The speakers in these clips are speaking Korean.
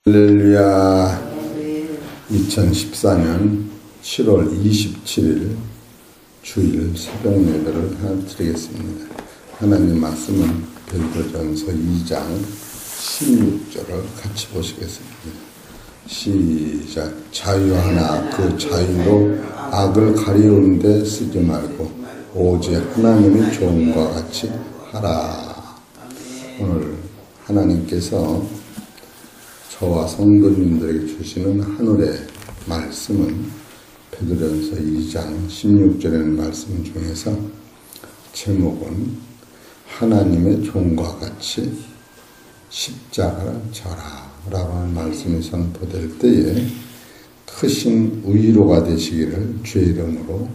할렐루야. 2014년 7월 27일 주일 새벽 예배를 드리겠습니다. 하나님 말씀은 베드로전서 2장 16절을 같이 보시겠습니다. 시작. 자유 하나 그 자유로 악을 가리우는 데 쓰지 말고 오직 하나님의 종과 같이 하라. 오늘 하나님께서 저와 성도님들에게 주시는 하늘의 말씀은 베드로전서 2장 16절의 말씀 중에서 제목은 하나님의 종과 같이 십자가를 져라 라고 하는 말씀이 선포될 때에 크신 위로가 되시기를 주의 이름으로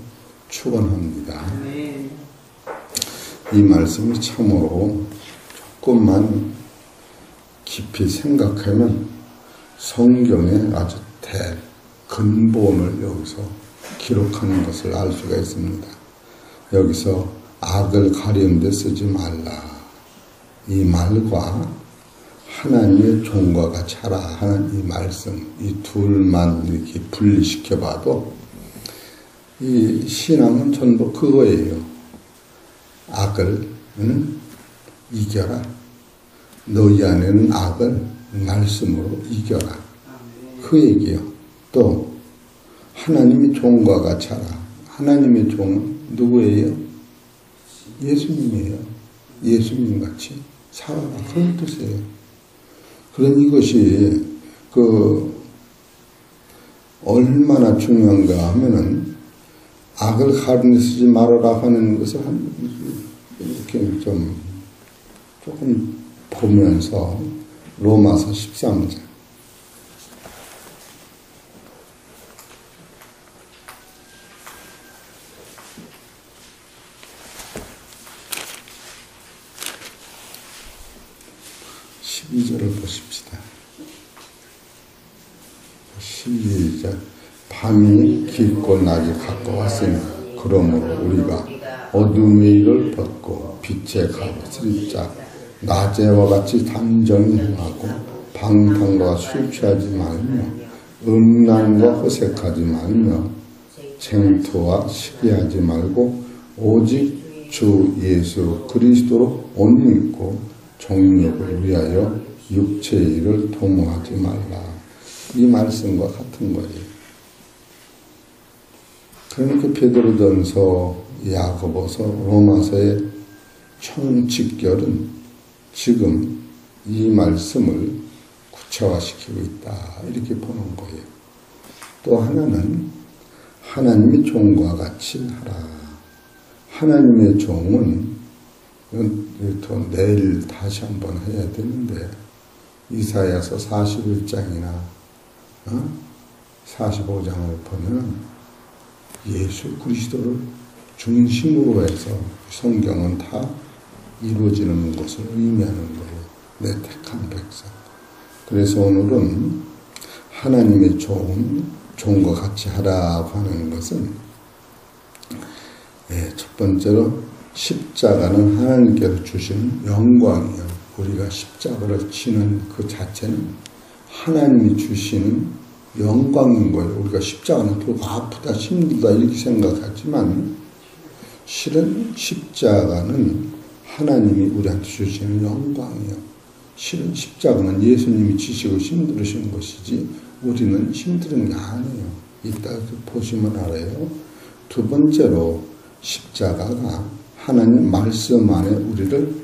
축원합니다. 이 말씀이 참으로 조금만 깊이 생각하면 성경의 아주 근본을 여기서 기록하는 것을 알 수가 있습니다. 여기서 악을 가리운 데 쓰지 말라. 이 말과 하나님의 종과 같이 하라 하는 이 말씀, 이 둘만 이렇게 분리시켜 봐도 이 신앙은 전부 그거예요. 악을 이겨라. 너희 안에는 악을 말씀으로 이겨라. 그 얘기요. 또 하나님의 종과 같이 하라. 하나님의 종은 누구예요? 예수님이에요. 예수님 같이 살아라. 그런 뜻이에요. 그럼 이것이 얼마나 중요한가 하면은 악을 가리는 데 쓰지 말아라 하는 것을 이렇게 조금 보면서 로마서 13장 (12절을) 보십시다. 시작. 밤이 깊고 낮이 가까웠으니 그러므로 우리가 어둠의 일을 벗고 빛의 값을 입자. 낮에와 같이 단정히 행하고 방탕과 술 취하지 말며 음란과 허색하지 말며 쟁투와 시기하지 말고 오직 주 예수 그리스도로 옷 입고 정욕을 위하여 육체의 일을 도모하지 말라. 이 말씀과 같은 거예요. 그러니까 베드로전서, 야고보서, 로마서의 총칙결은 지금 이 말씀을 구체화시키고 있다. 이렇게 보는 거예요. 또 하나는 하나님의 종과 같이 하라. 하나님의 종은 또 내일 다시 한번 해야 되는데 이사야서 41장이나 45장을 보면 예수 그리스도를 중심으로 해서 성경은 다 이루어지는 것을 의미하는 거예요. 내 택한 백성. 그래서 오늘은 하나님의 종과 같이 하라고 하는 것은 첫 번째로 십자가는 하나님께서 주신 영광이에요. 우리가 십자가를 치는 그 자체는 하나님이 주시는 영광인 거예요. 우리가 십자가는 또 아프다 힘들다 이렇게 생각하지만 실은 십자가는 하나님이 우리한테 주시는 영광이에요. 실은 십자가는 예수님이 지시고 힘들으신 것이지 우리는 힘든 게 아니에요. 이따 보시면 알아요. 두 번째로 십자가가 하나님 말씀 안에 우리를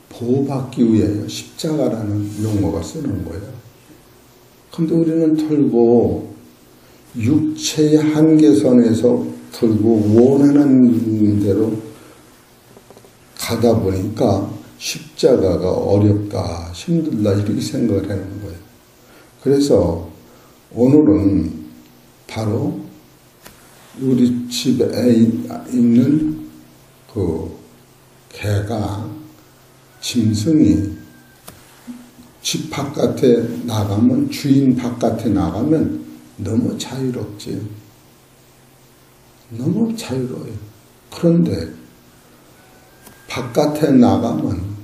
보호받기 위하여 십자가라는 용어가 쓰는 거예요. 근데 우리는 털고 육체의 한계선에서 털고 원하는 대로 가다 보니까 십자가가 어렵다, 힘들다 이렇게 생각을 하는 거예요. 그래서 오늘은 바로 우리 집에 있는 그 개가, 짐승이 집 바깥에 나가면, 주인 바깥에 나가면 너무 자유롭지. 너무 자유로워요. 그런데 바깥에 나가면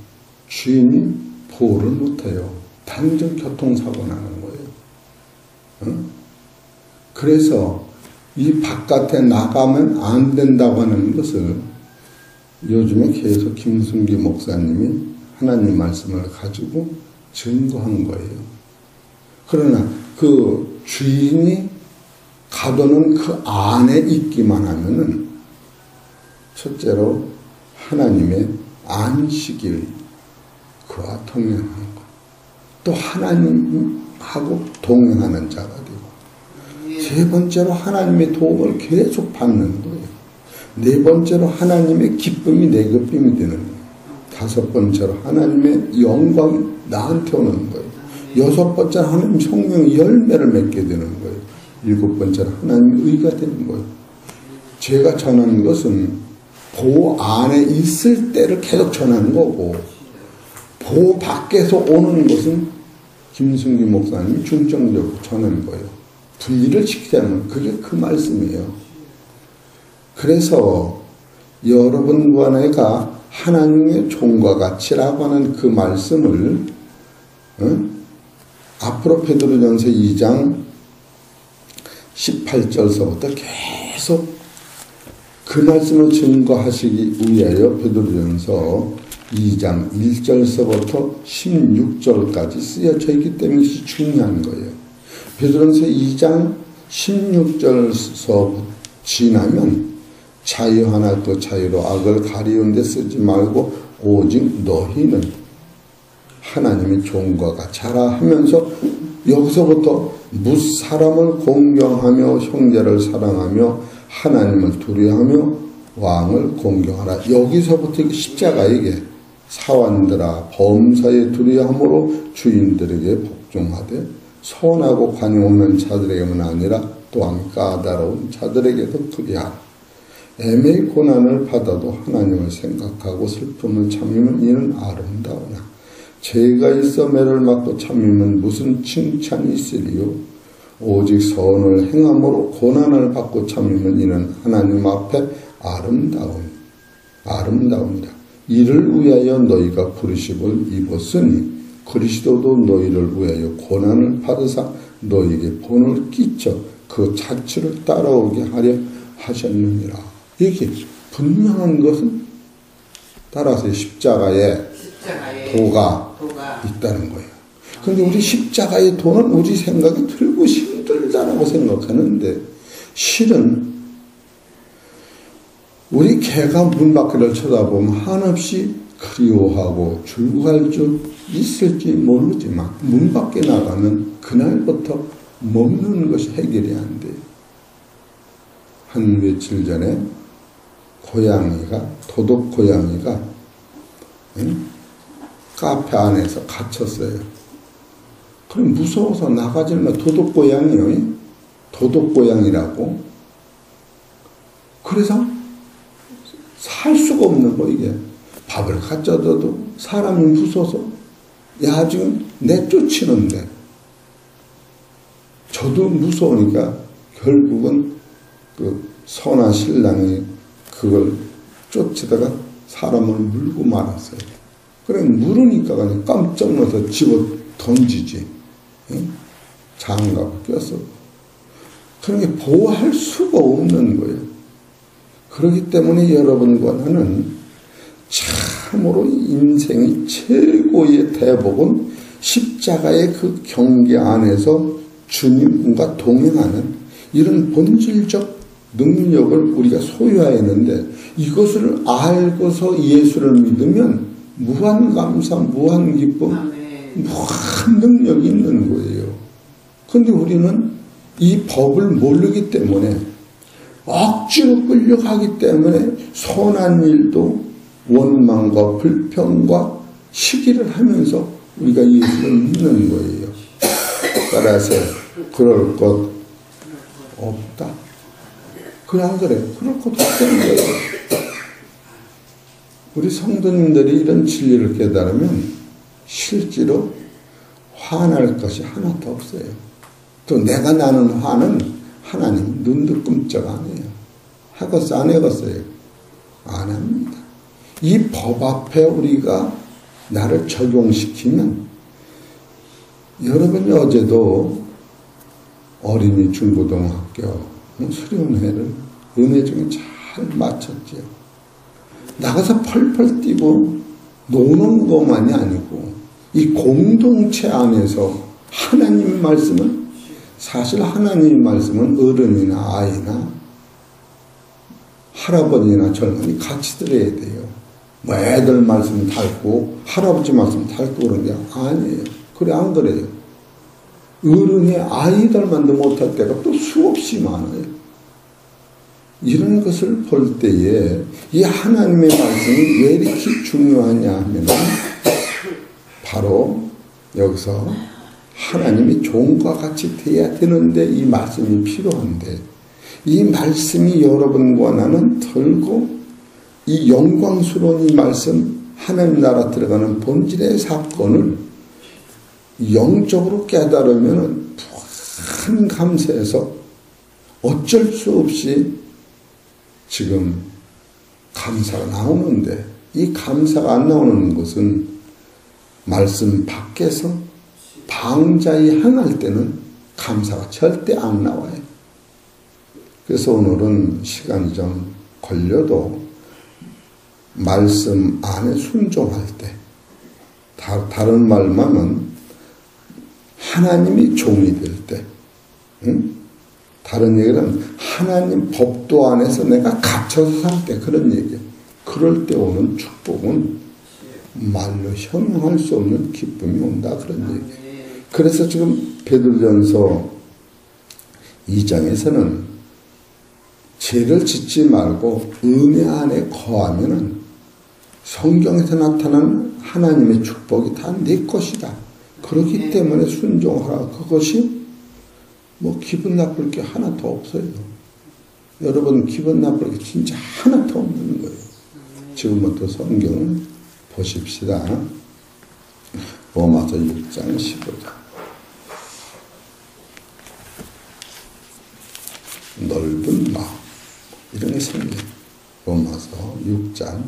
주인이 보호를 못해요. 당장 교통사고 나는 거예요. 그래서 이 바깥에 나가면 안 된다고 하는 것을 요즘에 계속 김순기 목사님이 하나님 말씀을 가지고 증거한 거예요. 그러나 그 주인이 가둬놓은 그 안에 있기만 하면은 첫째로 하나님의 안식일 그와 동행하는 것, 또 하나님하고 동행하는 자가 되고, 세 번째로 하나님의 도움을 계속 받는 거예요. 네 번째로 하나님의 기쁨이 내 기쁨이 되는 거예요. 다섯 번째로 하나님의 영광이 나한테 오는 거예요. 여섯 번째로 하나님 성령의 열매를 맺게 되는 거예요. 일곱 번째로 하나님의 의가 되는 거예요. 제가 전하는 것은 보호 안에 있을 때를 계속 전하는 거고, 보호 밖에서 오는 것은 김승기 목사님이 중점적으로 전하는 거예요. 분리를 시키자면 그게 그 말씀이에요. 그래서 여러분과 내가 하나님의 종과 같이라고 하는 그 말씀을 앞으로 베드로전서 2장 18절서부터 계속 그 말씀을 증거하시기 위하여 베드로전서 2장 1절서부터 16절까지 쓰여져 있기 때문에 이것이 중요한 거예요. 베드로전서 2장 16절서 지나면 자유 하나 또 자유로 악을 가리운 데 쓰지 말고 오직 너희는 하나님의 종과 같이하라 하면서 여기서부터 무사람을 공경하며 형제를 사랑하며 하나님을 두려워하며 왕을 공경하라. 여기서부터 십자가에게 사환들아 범사에 두려워함으로 주인들에게 복종하되 선하고 관용 없는 자들에게만 아니라 또한 까다로운 자들에게도 두려워하라. 애매히 고난을 받아도 하나님을 생각하고 슬픔을 참으면 이는 아름다우나 죄가 있어 매를 맞고 참으면 무슨 칭찬이 있으리요. 오직 선을 행함으로 고난을 받고 참으면 이는 하나님 앞에 아름다우니라. 이를 위하여 너희가 부르심을 입었으니 그리스도도 너희를 위하여 고난을 받으사 너희에게 본을 끼쳐 그 자취를 따라오게 하려 하셨느니라. 이게 분명한 것은 따라서 십자가에 도가 있다는 거예요. 그런데 우리 십자가의 도는 우리 생각이 들고 힘들다라고 생각하는데 실은 우리 개가 문 밖을 쳐다보면 한없이 그리워하고 줄구할 줄 있을지 모르지만 문 밖에 나가면 그날부터 먹는 것이 해결이 안 돼요. 한 며칠 전에 도둑 고양이가 카페 안에서 갇혔어요. 그럼 무서워서 나가지만 도둑 고양이라고. 그래서 살 수가 없는 거 이게. 밥을 갖다 줘도 사람이 무서워서 지금 내쫓이는데 저도 무서우니까 결국은 그 선한 신랑이 그걸 쫓으다가 사람을 물고 말았어요. 그래 물으니까 그냥 깜짝 놀라서 집어 던지지. 장갑을 꼈어. 그러니까 보호할 수가 없는 거예요. 그렇기 때문에 여러분과 나는 참으로 인생의 최고의 대복은 십자가의 그 경계 안에서 주님과 동행하는 이런 본질적 능력을 우리가 소유해야 하는데 이것을 알고서 예수를 믿으면 무한 감사, 무한 기쁨, 무한 능력이 있는 거예요. 그런데 우리는 이 법을 모르기 때문에 억지로 끌려가기 때문에 선한 일도 원망과 불평과 시기를 하면서 우리가 예수를 믿는 거예요. 따라서 그럴 것 없다. 그래 안 그래? 그럴 것 없다는 거예요. 우리 성도님들이 이런 진리를 깨달으면 실제로 화날 것이 하나도 없어요. 또 내가 나는 화는 하나님 눈도 끔찍 안 해요. 하겠어 안 해겠어요? 안 합니다. 이 법 앞에 우리가 나를 적용시키면 여러분이 어제도 어린이 중고등학교 수련회를 은혜 중에 잘 마쳤지요. 나가서 펄펄 뛰고 노는 것만이 아니고 이 공동체 안에서 하나님의 말씀은 사실 하나님의 말씀은 어른이나 아이나 할아버지나 젊은이 같이 들어야 돼요. 뭐 애들 말씀 닳고 할아버지 말씀 닳고 그런 게 아니에요. 그래 안 그래요? 어른이 아이들만도 못할 때가 또 수없이 많아요. 이런 것을 볼 때에 이 하나님의 말씀이 왜 이렇게 중요하냐 하면 바로 여기서 하나님이 종과 같이 돼야 되는데 이 말씀이 필요한데 이 말씀이 여러분과 나는 털고 이 영광스러운 이 말씀 하나님 나라 들어가는 본질의 사건을 영적으로 깨달으면 큰 감사해서 어쩔 수 없이 지금 감사가 나오는데 이 감사가 안 나오는 것은 말씀 밖에서 방자히 행할 때는 감사가 절대 안 나와요. 그래서 오늘은 시간이 좀 걸려도 말씀 안에 순종할 때 다른 말만은 하나님이 종이 될 때 다른 얘기는 하나님 법도 안에서 내가 갇혀서 살 때 그런 얘기예요. 그럴 때 오는 축복은 말로 형용할 수 없는 기쁨이 온다 그런 얘기예요. 그래서 지금 베드로전서 2장에서는 죄를 짓지 말고 은혜 안에 거하면은 성경에서 나타난 하나님의 축복이 다 내 것이다. 그렇기 때문에 순종하라. 그것이 뭐 기분 나쁠 게 하나도 없어요. 여러분 기분 나쁠 게 진짜 하나도 없는 거예요. 지금부터 성경을 보십시다. 로마서 6장 15절. 넓은 마음 이런 게 생겨요. 로마서 6장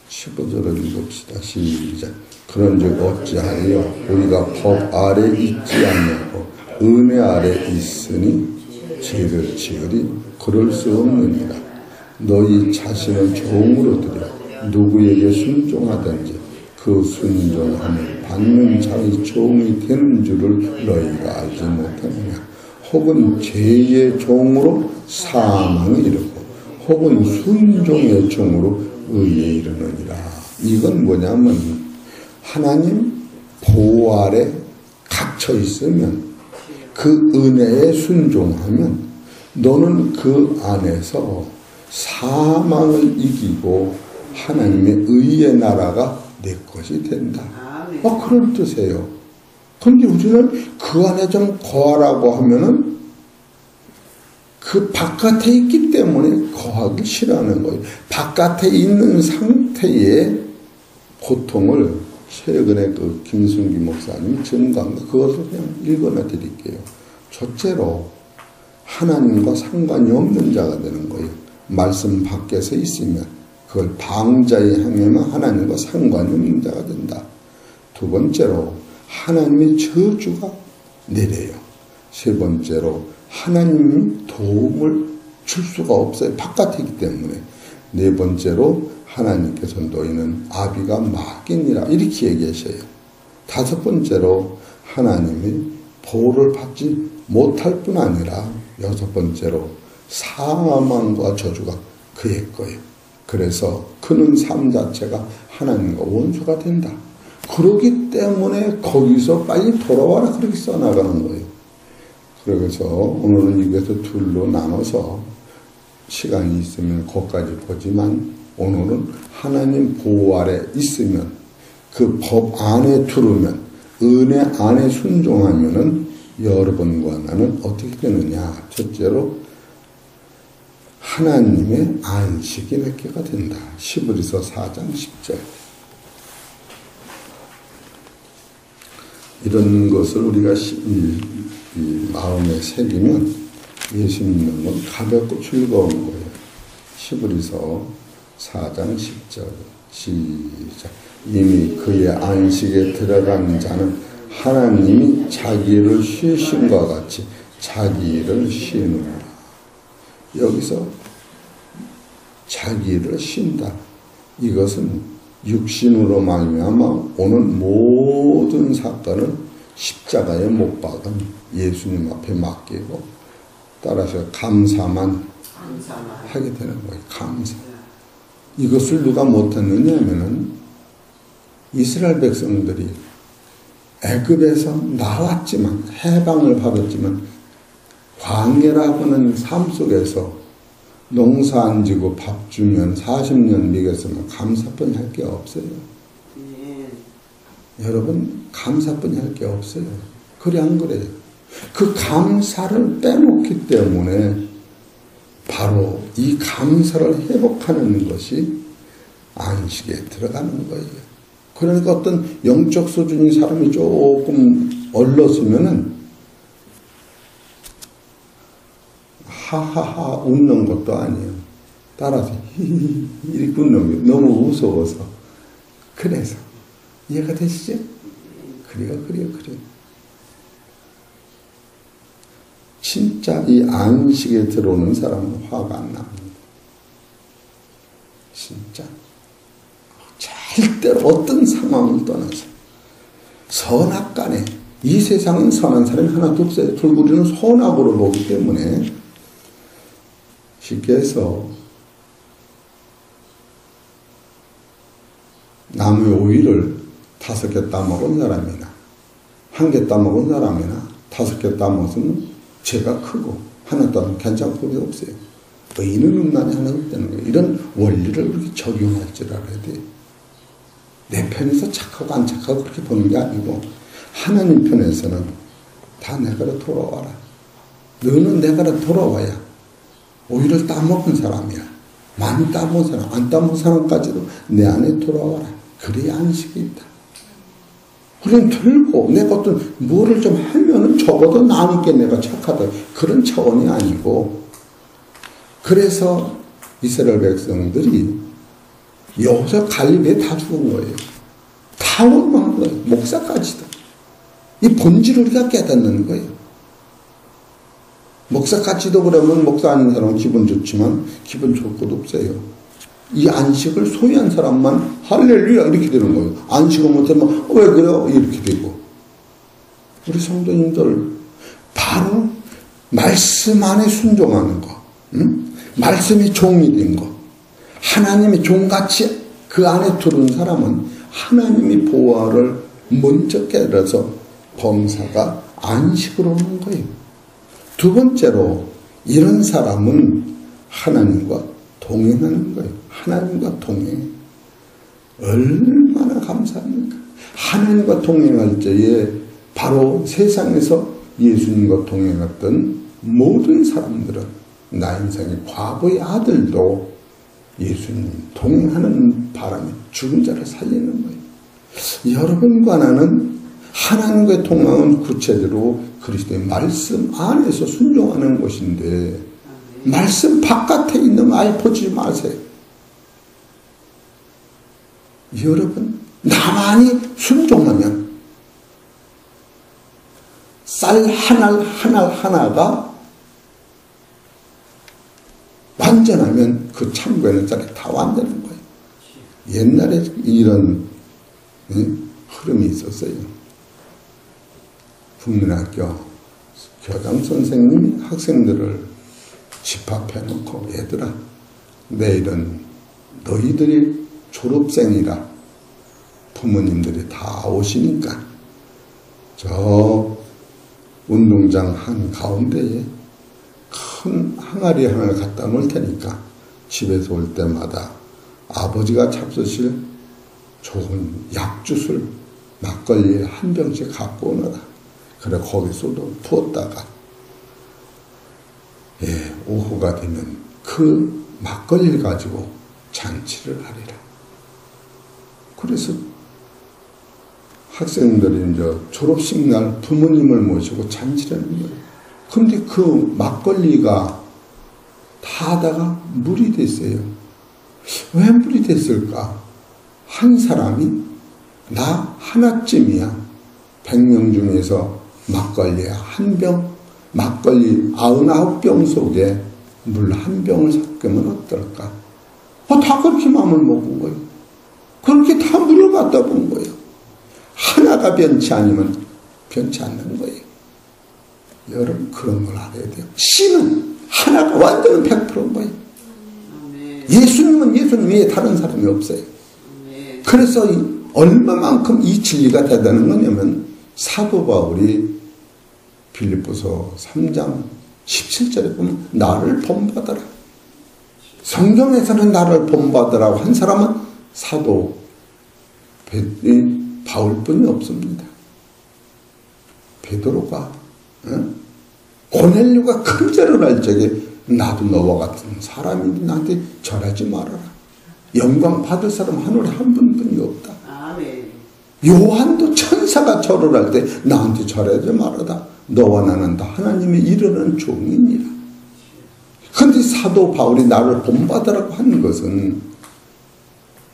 15절을 읽읍시다. 시작. 그런즉 어찌하여 우리가 법 아래 있지 않냐고 은혜 아래 있으니 죄를 지으리 그럴 수 없느니라. 너희 자신을 종으로 들여 누구에게 순종하든지 그 순종함을 받는 자의 종이 되는 줄을 너희가 알지 못하느냐. 혹은 죄의 종으로 사망에 이르고 혹은 순종의 종으로 의에 이르느니라. 이건 뭐냐면 하나님 보호 아래 갇혀 있으면 그 은혜에 순종하면 너는 그 안에서 사망을 이기고 하나님의 의의 나라가 내 것이 된다. 그런 뜻이에요. 그런데 우리는 그 안에 좀 거하라고 하면은 그 바깥에 있기 때문에 거하기 싫어하는 거예요. 바깥에 있는 상태의 고통을 최근에 그 김순기 목사님이 증거한 거 그것을 그냥 읽어내 드릴게요. 첫째로 하나님과 상관이 없는 자가 되는 거예요. 말씀 밖에서 있으면 그걸 방자히 행하면 하나님과 상관이 없는 자가 된다. 두 번째로 하나님의 저주가 내려요. 세 번째로 하나님이 도움을 줄 수가 없어요. 바깥에 있기 때문에. 네 번째로 하나님께서 너희는 아비가 막이니라 이렇게 얘기하셔요. 다섯 번째로 하나님이 보호를 받지 못할 뿐 아니라 여섯 번째로 사망과 저주가 그의 거예요. 그래서 그는 삶 자체가 하나님과 원수가 된다. 그러기 때문에 거기서 빨리 돌아와라 그렇게 써나가는 거예요. 그래서 오늘은 이것을 둘로 나눠서 시간이 있으면 거기까지 보지만 오늘은 하나님 보호 아래 있으면 그 법 안에 들으면 은혜 안에 순종하면은 여러분과 나는 어떻게 되느냐. 첫째로 하나님의 안식이 맺게가 된다. 히브리서 4장 10절. 이런 것을 우리가 이 마음에 새기면 예수 믿는 건 가볍고 즐거운 거예요. 히브리서 4장 10절 시작. 이미 그의 안식에 들어간 자는 하나님이 자기 일을 쉬심과 같이 자기 일을 쉬느니라. 여기서 자기 일을 쉰다. 이것은 육신으로 말미암아 오는 모든 사건을 십자가에 못 박은 예수님 앞에 맡기고 따라서 감사만 하게 되는 거예요. 감사. 이것을 누가 못했느냐 하면은 이스라엘 백성들이 애굽에서 나왔지만 해방을 받았지만 광야라고 하는 삶 속에서 농사 안 지고 밥 주면 40년 미겠으면 감사뿐이 할 게 없어요. 여러분 감사뿐이 할 게 없어요. 그래 안 그래요? 그 감사를 빼놓기 때문에 바로 이 감사를 회복하는 것이 안식에 들어가는 거예요. 그러니까 어떤 영적 수준의 사람이 조금 얼렀으면은 하하하 웃는 것도 아니에요. 따라서 히히히 이렇게 웃는 거예요. 너무 무서워서. 그래서 이해가 되시죠? 그래요. 진짜 이 안식에 들어오는 사람은 화가 안 납니다. 진짜. 절대로 어떤 상황을 떠나서 선악간에 이 세상은 선한 사람이 하나도 없어요. 돌부리는 선악으로 보기 때문에 쉽게 해서 나무의 오이를 5개 따먹은 사람이나 1개 따먹은 사람이나 5개 따먹으면 죄가 크고 하나 따먹으면 괜찮고 그게 없어요. 의인은 음란이 하나 없다는 거예요. 이런 원리를 그렇게 적용할 줄 알아야 돼요. 내 편에서 착하고 안 착하고 그렇게 보는 게 아니고 하나님 편에서는 다 내가로 돌아와라. 너는 내가로 돌아와야 오이를 따먹은 사람이야. 많이 따먹은 사람, 안 따먹은 사람까지도 내 안에 돌아와라. 그래야 안식이 있다. 그럼 들고 내가 어떤 뭐를 좀 하면은 적어도 나니까 내가 착하다. 그런 차원이 아니고 그래서 이스라엘 백성들이 여기서 갈릴리에 다 죽은 거예요. 다 원망한 거예요. 목사까지도. 이 본질을 우리가 깨닫는 거예요. 목사까지도 그러면 목사 아닌 사람은 기분 좋지만 기분 좋을 것도 없어요. 이 안식을 소유한 사람만 할렐루야 이렇게 되는 거예요. 안식을 못하면 왜 그래요? 이렇게 되고. 우리 성도님들 바로 말씀 안에 순종하는 거. 응? 말씀이 종이 된 거. 하나님이 종같이 그 안에 들어온 사람은 하나님이 보호를 먼저 깨달아서 범사가 안식으로 오는 거예요. 두 번째로 이런 사람은 하나님과 동행하는 거예요. 하나님과 동행. 얼마나 감사합니까? 하나님과 동행할 때에 바로 세상에서 예수님과 동행했던 모든 사람들은 나 인생의 과거의 아들도 예수님 동행하는 바람에 죽은 자를 살리는 거예요. 여러분과 나는 하나님과의 동행은 구체적으로 그리스도의 말씀 안에서 순종하는 것인데 말씀 바깥에 있는 거 아예 보지 마세요. 여러분 나만이 순종하면 쌀 한 알 한 알 하나가 완전하면 그 참고에는 쌀이 다 완전한 거예요. 옛날에 이런 흐름이 있었어요. 국민학교 교장 선생님이 학생들을 집합해놓고 얘들아 내일은 너희들이 졸업생이라 부모님들이 다 오시니까 저 운동장 한가운데에 큰 항아리 하나를 갖다 놓을 테니까 집에서 올 때마다 아버지가 잡수실 좋은 약주술 막걸리 한 병씩 갖고 오너라. 그래 거기서도 부었다가 오후가 되면 그 막걸리를 가지고 잔치를 하리라. 그래서 학생들이 이제 졸업식 날 부모님을 모시고 잔치를 하는 거예요. 근데 그 막걸리가 다 하다가 물이 됐어요. 왜 물이 됐을까? 한 사람이 나 하나쯤이야. 100명 중에서 막걸리야 한 병, 막걸리 99병 속에 물 한 병을 섞으면 어떨까? 다 그렇게 마음을 먹은 거예요. 그렇게 다 물을 갖다 본 거예요. 하나가 변치 않으면 변치 않는 거예요. 여러분 그런 걸 알아야 돼요. 신은 하나가 완전히 100%인 거예요. 예수님은 예수님 외에 다른 사람이 없어요. 그래서 얼마만큼 이 진리가 대단한 거냐면 사도 바울이 빌립보서 3장 17절에 보면 나를 본받아라. 성경에서는 나를 본받으라고 한 사람은 사도 바울뿐이 없습니다. 베드로가 고넬료가 큰 죄를 할 적에 나도 너와 같은 사람인데 나한테 절하지 말아라. 영광 받을 사람 하늘에 한 분뿐이 없다. 요한도 천사가 절을 할 때 나한테 절하지 말아라. 너와 나는 다 하나님의 이르는 종이니라. 그런데 사도 바울이 나를 본받으라고 하는 것은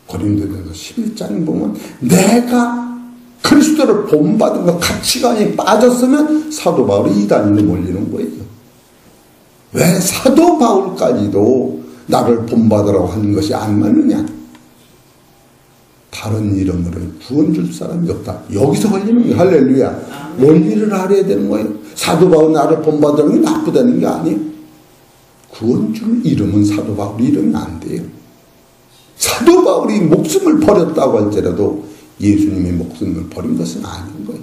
고린도전서 11장 보면 내가 그리스도를 본받은 것 가치관이 빠졌으면 사도 바울이 이단으로 몰리는 거예요. 왜 사도 바울까지도 나를 본받으라고 하는 것이 안 맞느냐? 다른 이름으로는 구원 줄 사람이 없다. 여기서 걸리는 거예요. 할렐루야. 원리를 알아야 되는 거예요. 사도 바울 나를 본받으라는 게 나쁘다는 게 아니에요. 구원 줄 이름은 사도 바울 이름이 안 돼요. 사도 바울이 목숨을 버렸다고 할지라도 예수님의 목숨을 버린 것은 아닌 거예요.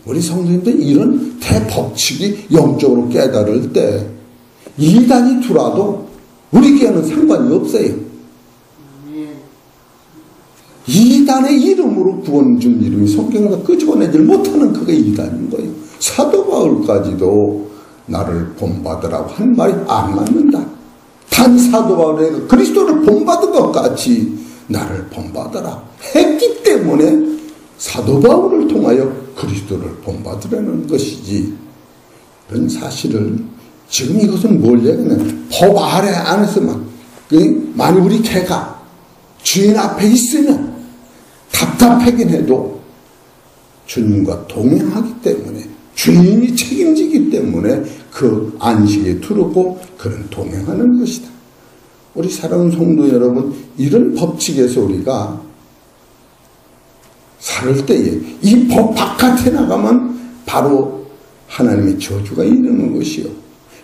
우리 성도님들 이런 대법칙이 영적으로 깨달을 때 이단이 들어와도 우리에게는 상관이 없어요. 이단의 이름으로 구원 준 이름이 성경에서 끄집어내질 못하는 그게 이단인 거예요. 사도 바울까지도 나를 본받으라고 한 말이 안 맞는다. 단 사도 바울이 그리스도를 본받은 것 같이 나를 본받아라 했기 때문에 사도 바울을 통하여 그리스도를 본받으라는 것이지. 이런 사실을 지금 이것은 뭘 얘기하냐면 법 아래 안에서만 만약 우리 개가 주인 앞에 있으면 답답하긴 해도 주님과 동행하기 때문에 주인이 책임지기 때문에 그 안식에 두르고 그런 동행하는 것이다. 우리 사랑하는 성도 여러분, 이런 법칙에서 우리가 살 때에 이 법 바깥에 나가면 바로 하나님의 저주가 이르는 것이요.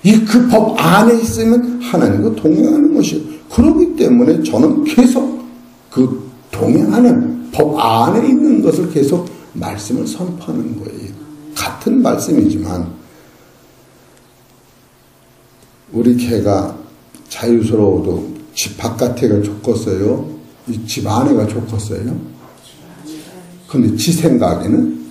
이 그 법 안에 있으면 하나님과 동행하는 것이요. 그렇기 때문에 저는 계속 그 동행하는 법 안에 있는 것을 계속 말씀을 선포하는 거예요. 같은 말씀이지만 우리 개가 자유스러워도 집 바깥에가 좋겠어요? 이 집 안에가 좋겠어요? 근데 지 생각에는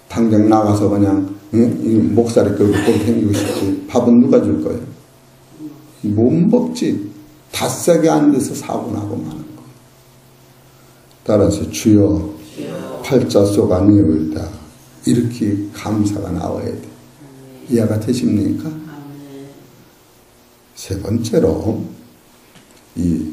당장 나가서 그냥 목살이 끌고 다니고 싶지. 밥은 누가 줄 거예요? 못 먹지. 닷새게 앉아서 사고 나고 마는 거예요. 따라서 주여 팔자 속 안녕을다 이렇게 감사가 나와야 돼. 이해가 되십니까? 세 번째로 이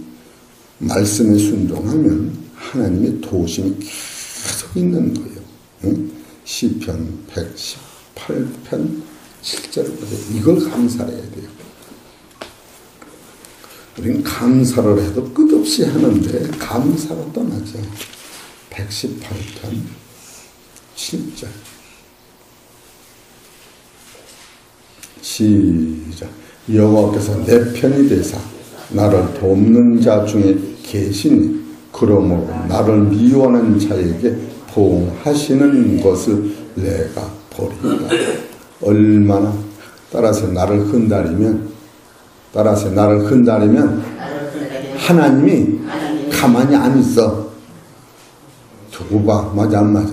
말씀에 순종하면 하나님의 도우심이 계속 있는 거예요. 응? 시편 118편 7절을 보세요. 이걸 감사해야 돼요. 우리는 감사를 해도 끝없이 하는데 감사가 떠나죠. 118편 7절 시작. 여호와께서 내 편이 되사 나를 돕는 자 중에 계시니 그러므로 나를 미워하는 자에게 보응하시는 것을 내가 보리이다. 얼마나 따라서 나를 흔들리면 하나님이 가만히 안 있어. 두고 봐. 맞아 안 맞아?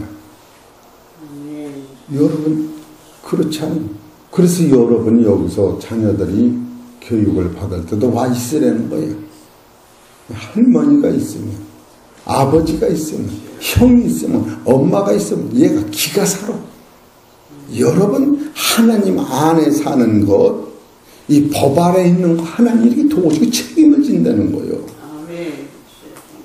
여러분 그렇지 않아요. 그래서 여러분이 여기서 자녀들이 교육을 받을 때도 와 있으라는 거예요. 할머니가 있으면, 아버지가 있으면, 형이 있으면, 엄마가 있으면 얘가 기가 살아. 여러분 하나님 안에 사는 것, 이 법 아래 있는 거 하나님이 도저히 책임을 진다는 거예요.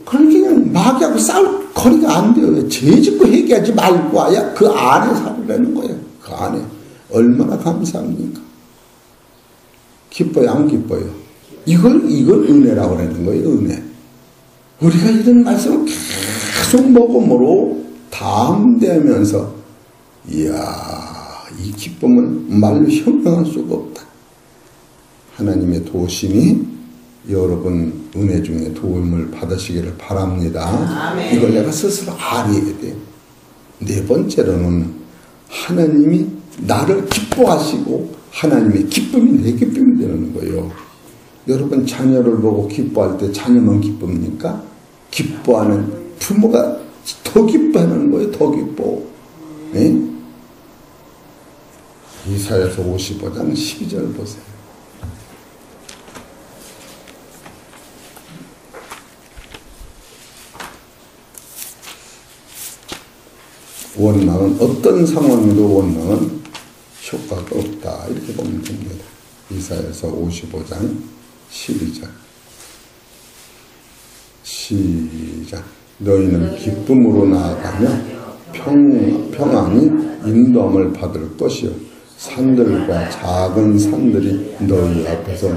그러니까 마귀하고 싸울 거리가 안 돼요. 죄 짓고 회개하지 말고 아야 그 안에 살으라는 거예요. 그 안에. 얼마나 감사합니까? 기뻐요, 안 기뻐요? 이걸 은혜라고 하는 거예요, 은혜. 우리가 이런 말씀을 계속 먹음으로 담대하면서, 이야, 이 기쁨은 말로 형용할 수가 없다. 하나님의 도심이 여러분 은혜 중에 도움을 받으시기를 바랍니다. 아멘. 이걸 내가 스스로 알아야 돼요. 네 번째로는 하나님이 나를 기뻐하시고 하나님의 기쁨이 내 기쁨이 되는 거예요. 여러분 자녀를 보고 기뻐할 때 자녀만 기쁩니까? 기뻐하는 부모가 더 기뻐하는 거예요. 더 기뻐. 네? 이사야서 55장 12절 보세요. 원망은 어떤 상황에도 원망은 효과가 없다. 이렇게 보면 됩니다. 이사야서 55장 12절 시작. 너희는 기쁨으로 나아가며 평안히 인도함을 받을 것이요 산들과 작은 산들이 너희 앞에서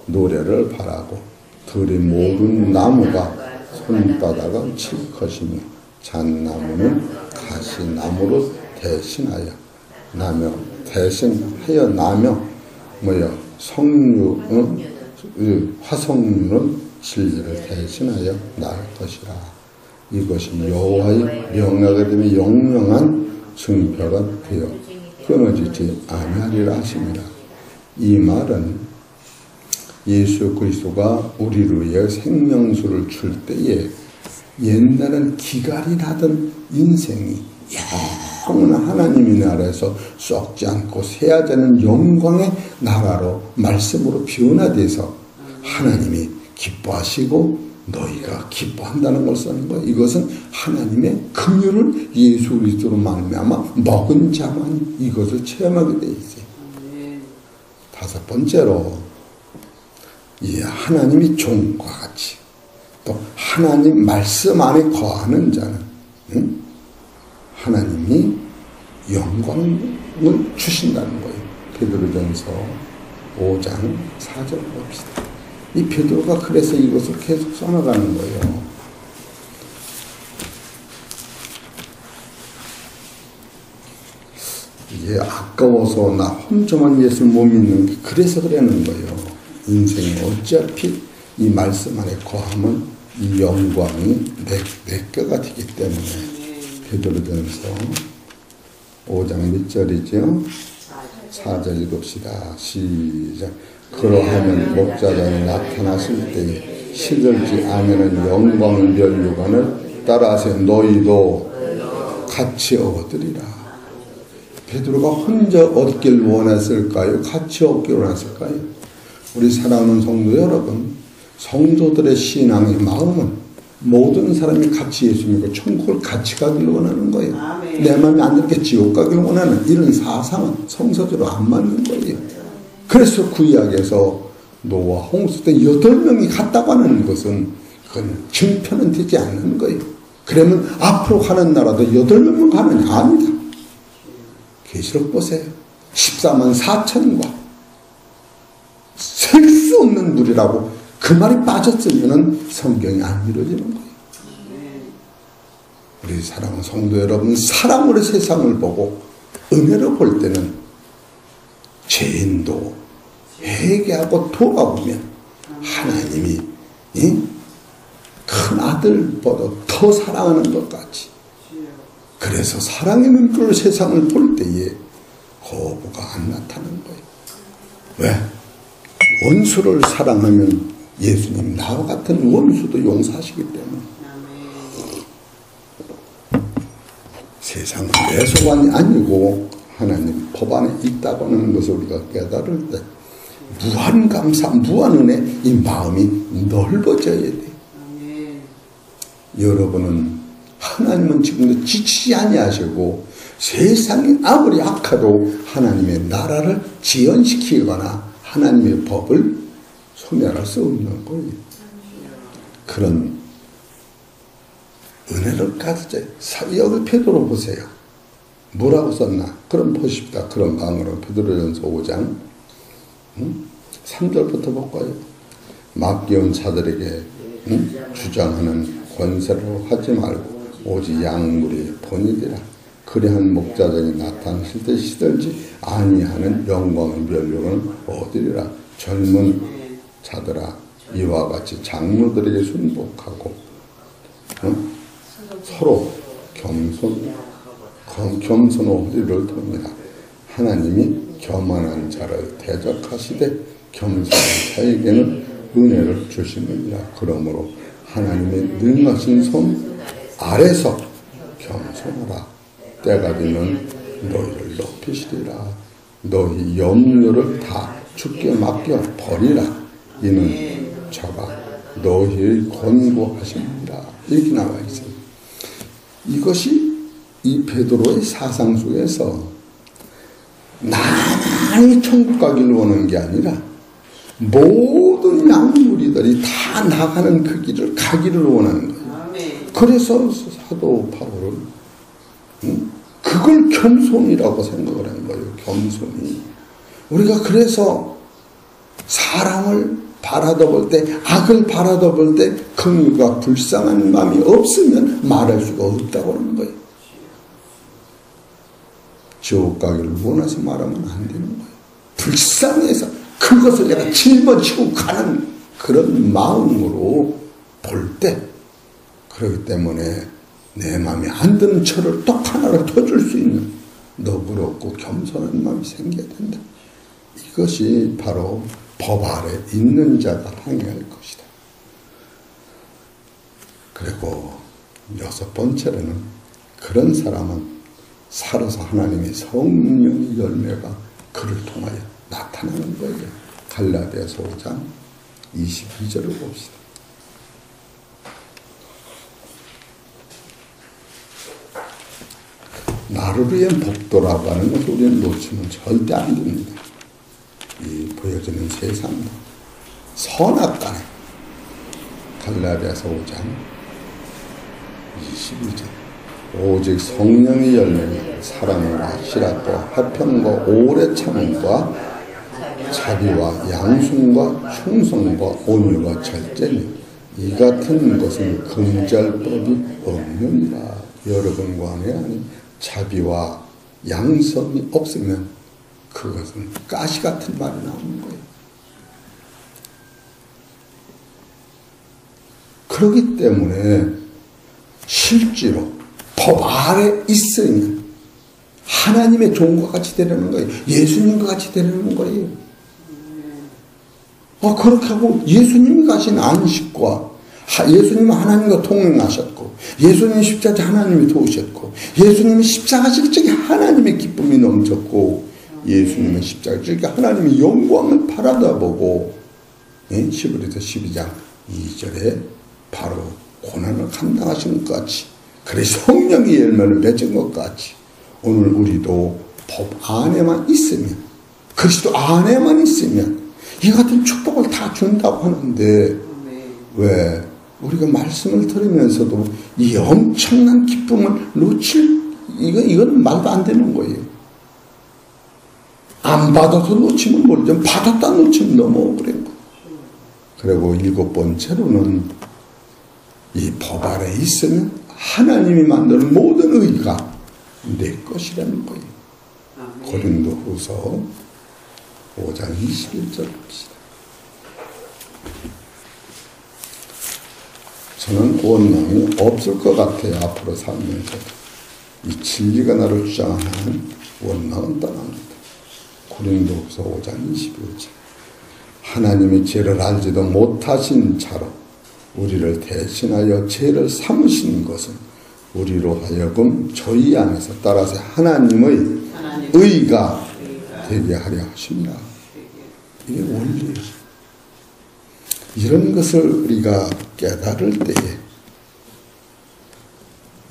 노래를 바라고 들이 모든 나무가 손바닥을 칠 것이며 잣나무는 가시나무로 대신하여 나며 화석류는 진리를 대신하여 날 것이라. 이것이 여호와의 명하게 되면 영영한 증표가 되어 끊어지지 아니하리라 하십니다. 이 말은 예수 그리스도가 우리를 위해 생명수를 줄 때에 옛날엔 기갈이 나던 인생이 영원한 하나님의 나라에서 썩지 않고 새하지 않은 영광의 나라로 말씀으로 변화돼서 하나님이 기뻐하시고 너희가 기뻐한다는 걸 쓰는 거예요. 이것은 하나님의 긍휼을 예수 그리스도로 말미암아 먹은 자만 이것을 체험하게 돼 있어요. 다섯 번째로 이 하나님이 종과 같이 또 하나님 말씀 안에 거하는 자는 하나님이 영광을 주신다는 거예요. 베드로전서 5장 4절 봅시다. 이 베드로가 그래서 이것을 계속 써나가는 거예요. 이게 아까워서 나 혼자만 예수 못 믿는 게 그래서 그러는 거예요. 인생이 어차피 이 말씀 안에 거하면 이 영광이 내 뼈가 되기 때문에. 베드로전서 5장 몇 절이죠? 4절 읽읍시다. 시작. 그러하면 목자장이 나타났을 때에 시들지 않으는 영광 면류관을 따라서 너희도 같이 얻으리라. 베드로가 혼자 얻길 원했을까요? 같이 얻길 원했을까요? 우리 사랑하는 성도 여러분, 성도들의 신앙의 마음은 모든 사람이 같이 예수 믿고 천국을 같이 가길 원하는 거예요. 아멘. 내 마음이 안 이렇게 지옥 가길 원하는 이런 사상은 성서대로 안 맞는 거예요. 그래서 구약에서 노아 홍수 때 8명이 갔다고 하는 것은 그건 증표는 되지 않는 거예요. 그러면 앞으로 가는 나라도 8명만 가느냐? 아니다. 계시록 보세요. 14만 4천과 셀 수 없는 물이라고 그 말이 빠졌으면 성경이 안 이루어지는 거예요. 우리 사랑하는 성도 여러분, 사랑으로 세상을 보고 은혜로 볼 때는 죄인도 회개하고 돌아오면 하나님이 큰 아들보다 더 사랑하는 것 같이. 그래서 사랑의 눈길로 세상을 볼 때에 거부가 안 나타나는 거예요. 왜? 원수를 사랑하면 예수님 나와 같은 원수도 용서하시기 때문에. 세상은 내 소관이 아니고 하나님 법 안에 있다고 하는 것을 우리가 깨달을 때 무한 감사, 무한 은혜, 이 마음이 넓어져야 돼요. 여러분은 하나님은 지금도 지치지 아니하시고 세상이 아무리 악하도 하나님의 나라를 지연시키거나 하나님의 법을 소멸할 수 없는 거예요. 그런 은혜를 가지자. 여기 베드로 보세요. 뭐라고 썼나? 그럼 보십시다. 그런 방으로 베드로전서 5장 3절부터 볼까요? 맡겨온 자들에게 주장하는 권세로 하지 말고 오직 양물의 본이니라. 그리한 목자들이 나타나실 때 시들지 아니하는 영광의 면류관을 얻으리라. 젊은 자들아 이와 같이 장로들에게 순복하고 서로 겸손의 허리를 듭니다. 하나님이 겸손한 자를 대적하시되 겸손한 자에게는 은혜를 주시느니라. 그러므로 하나님의 능하신 손 아래서 겸손하라. 때가 되면 너희를 높이시리라. 너희 염려를 다 주께 맡겨 버리라. 이는 저가 너희의 권고하십니다. 이렇게 나와 있습니다. 이것이 이 베드로의 사상 속에서 나만이 천국 가기를 원하는 게 아니라 모든 양무리들이 다 나가는 그 길을 가기를 원하는 거예요. 그래서 사도 바울은 그걸 겸손이라고 생각을 한 거예요. 겸손이. 우리가 그래서 사람을 바라다 볼 때, 악을 바라다 볼 때 긍휼과 불쌍한 마음이 없으면 말할 수가 없다고 하는 거예요. 지옥 가기를 원해서 말하면 안 되는 거예요. 불쌍해서 그것을 내가 짊어지고 가는 그런 마음으로 볼 때, 그렇기 때문에 내 마음에 안 드는 철을 떡 하나를 터줄 수 있는 너그럽고 겸손한 마음이 생겨야 된다. 이것이 바로 법 아래 있는 자가 행할 것이다. 그리고 6번째로는 그런 사람은 살아서 하나님의 성령의 열매가 그를 통하여 나타나는 거예요. 갈라디아서 5장 22절을 봅시다. 나를 위한 법도라고 하는 것을 우리는 놓치면 절대 안 됩니다. 이 보여지는 세상도 선악간에 갈라디아서 5장 22절 오직 성령의 열매는 사랑과 희락과 화평과 오래 참음과 자비와 양순과 충성과 온유와 절제니 이 같은 것은 금지할 법이 없느니라. 여러분과 안에 아닌 자비와 양성이 없으면 그것은 가시 같은 말이 나오는 거예요. 그렇기 때문에 실제로 법 아래 있으면 하나님의 종과 같이 되려는 거예요. 예수님과 같이 되려는 거예요. 그렇게 하고 예수님이 가신 안식과 예수님은 하나님과 동행하셨고 예수님이 십자가 하나님이 도우셨고 예수님은 십자가 지기 하나님의 기쁨이 넘쳤고 예수님은 십자가 지기 하나님의 영광을 바라다보고 히브리서 12장 2절에 바로 고난을 감당하신 것 같이 그래 성령의 열매를 맺은 것 같이 오늘 우리도 법 안에만 있으면 그리스도 안에만 있으면 이 같은 축복을 다 준다고 하는데 왜 우리가 말씀을 들으면서도 이 엄청난 기쁨을 이건 말도 안 되는 거예요. 안 받아서 놓치면 모르죠. 받았다 놓치면 넘어버린 거예요. 그리고 7번째로는 이 법 아래 있으면 하나님이 만드는 모든 의가 내 것이라는 거예요. 고린도후서 5장 21절 봅시다. 저는 원망이 없을 것 같아요. 앞으로 살면서 이 진리가 나를 주장하는 원망은 떠납니다. 고린도후서 5장 21절 하나님이 죄를 알지도 못하신 자로 우리를 대신하여 죄를 삼으신 것은 우리로 하여금 저희 안에서 따라서 하나님의 의가 되게 하려 하십니다. 이게 원리예요. 이런 것을 우리가 깨달을 때에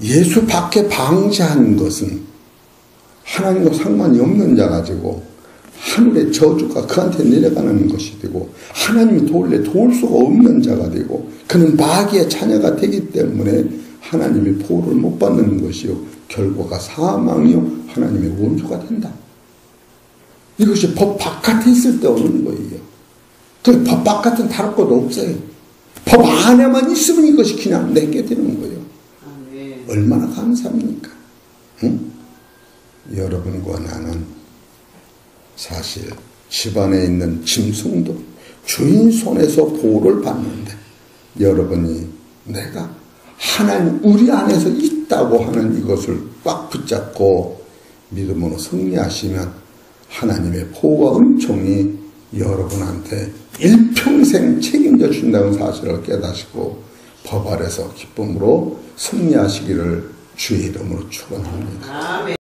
예수 밖에 방치한 것은 하나님과 상관이 없는 자 가지고 하늘의 저주가 그한테 내려가는 것이 되고 하나님이 도울래 도울 수가 없는 자가 되고 그는 마귀의 자녀가 되기 때문에 하나님의 보호를 못 받는 것이요 결과가 사망이요 하나님의 원수가 된다. 이것이 법 바깥에 있을 때 오는 거예요. 그 법 바깥은 다를 것도 없어요. 법 안에만 있으면 이것이 그냥 내게 되는 거예요. 얼마나 감사합니까? 응? 여러분과 나는 사실 집안에 있는 짐승도 주인 손에서 보호를 받는데 여러분이 내가 하나님 우리 안에서 있다고 하는 이것을 꽉 붙잡고 믿음으로 승리하시면 하나님의 보호와 은총이 여러분한테 일평생 책임져 준다는 사실을 깨닫고 법 아래서 기쁨으로 승리하시기를 주의 이름으로 축원합니다.